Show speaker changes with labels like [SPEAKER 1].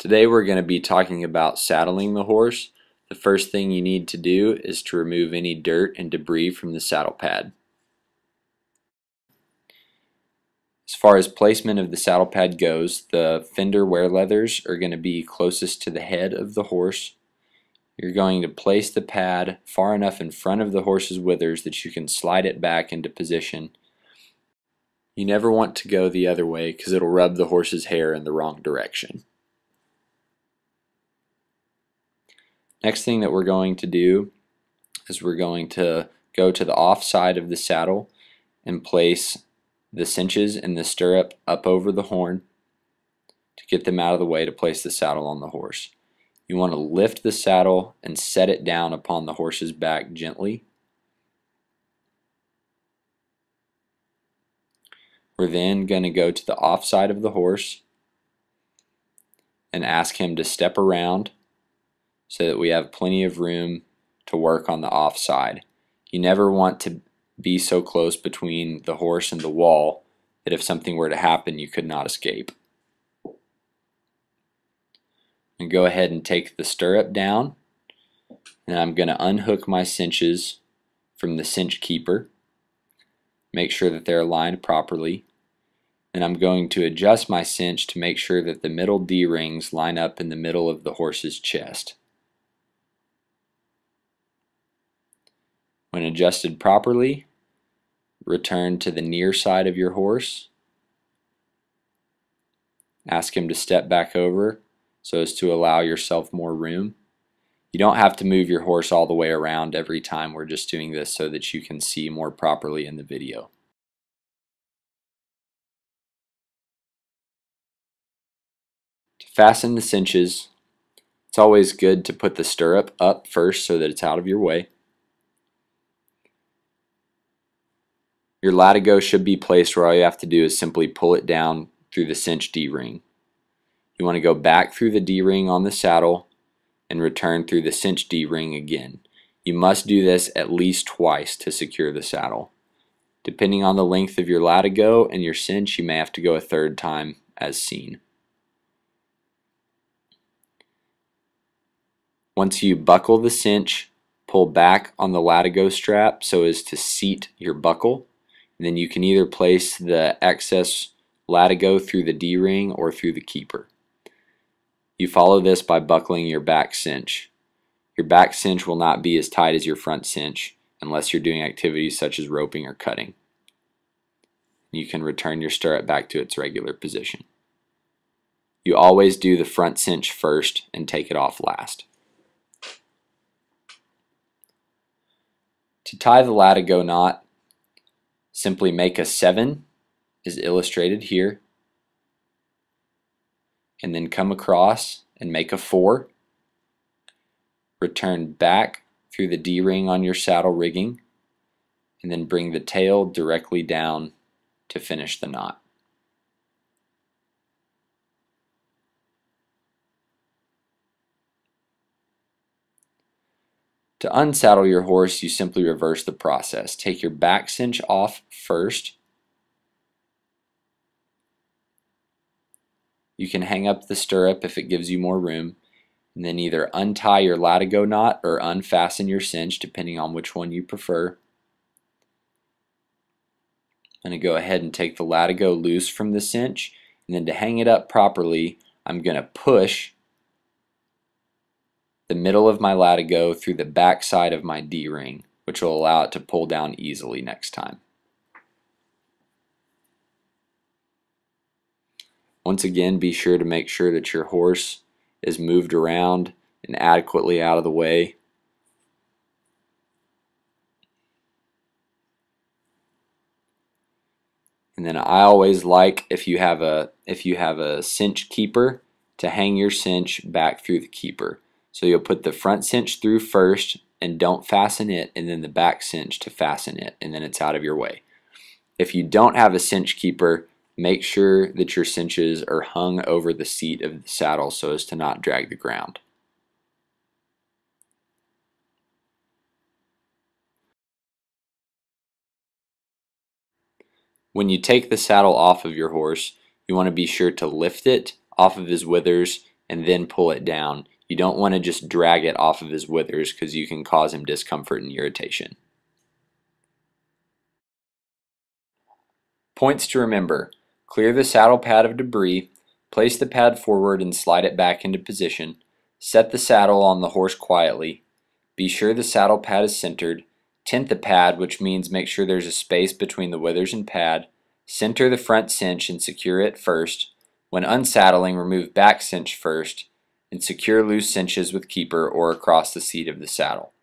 [SPEAKER 1] Today we're going to be talking about saddling the horse. The first thing you need to do is to remove any dirt and debris from the saddle pad. As far as placement of the saddle pad goes, the fender wear leathers are going to be closest to the head of the horse. You're going to place the pad far enough in front of the horse's withers that you can slide it back into position. You never want to go the other way because it'll rub the horse's hair in the wrong direction. Next thing that we're going to do is we're going to go to the off side of the saddle and place the cinches and the stirrup up over the horn to get them out of the way to place the saddle on the horse. You want to lift the saddle and set it down upon the horse's back gently. We're then going to go to the off side of the horse and ask him to step around so that we have plenty of room to work on the off side. You never want to be so close between the horse and the wall that if something were to happen you could not escape. And go ahead and take the stirrup down, and I'm going to unhook my cinches from the cinch keeper. Make sure that they're aligned properly. And I'm going to adjust my cinch to make sure that the middle D-rings line up in the middle of the horse's chest. When adjusted properly, return to the near side of your horse. Ask him to step back over so as to allow yourself more room. You don't have to move your horse all the way around every time. We're just doing this so that you can see more properly in the video. To fasten the cinches, it's always good to put the stirrup up first so that it's out of your way. Your latigo should be placed where all you have to do is simply pull it down through the cinch D-ring. You want to go back through the D-ring on the saddle and return through the cinch D-ring again. You must do this at least twice to secure the saddle. Depending on the length of your latigo and your cinch, you may have to go a third time as seen. Once you buckle the cinch, pull back on the latigo strap so as to seat your buckle. And then you can either place the excess latigo through the D-ring or through the keeper. You follow this by buckling your back cinch. Your back cinch will not be as tight as your front cinch unless you're doing activities such as roping or cutting. You can return your stirrup back to its regular position. You always do the front cinch first and take it off last. To tie the latigo knot, simply make a 7, as illustrated here, and then come across and make a 4. Return back through the D-ring on your saddle rigging, and then bring the tail directly down to finish the knot. To unsaddle your horse, you simply reverse the process. Take your back cinch off first. You can hang up the stirrup if it gives you more room, and then either untie your latigo knot or unfasten your cinch, depending on which one you prefer. I'm going to go ahead and take the latigo loose from the cinch, and then to hang it up properly, I'm going to push the middle of my latigo through the back side of my D-ring, which will allow it to pull down easily next time. Once again, be sure to make sure that your horse is moved around and adequately out of the way. And then I always like, if you have a cinch keeper, to hang your cinch back through the keeper. So you'll put the front cinch through first and don't fasten it, and then the back cinch to fasten it, and then it's out of your way. If you don't have a cinch keeper, make sure that your cinches are hung over the seat of the saddle so as to not drag the ground. When you take the saddle off of your horse, you want to be sure to lift it off of his withers and then pull it down. You don't want to just drag it off of his withers because you can cause him discomfort and irritation. Points to remember: clear the saddle pad of debris, place the pad forward and slide it back into position, set the saddle on the horse quietly, be sure the saddle pad is centered, tent the pad, which means make sure there's a space between the withers and pad, center the front cinch and secure it first. When unsaddling, remove back cinch first, and secure loose cinches with keeper or across the seat of the saddle.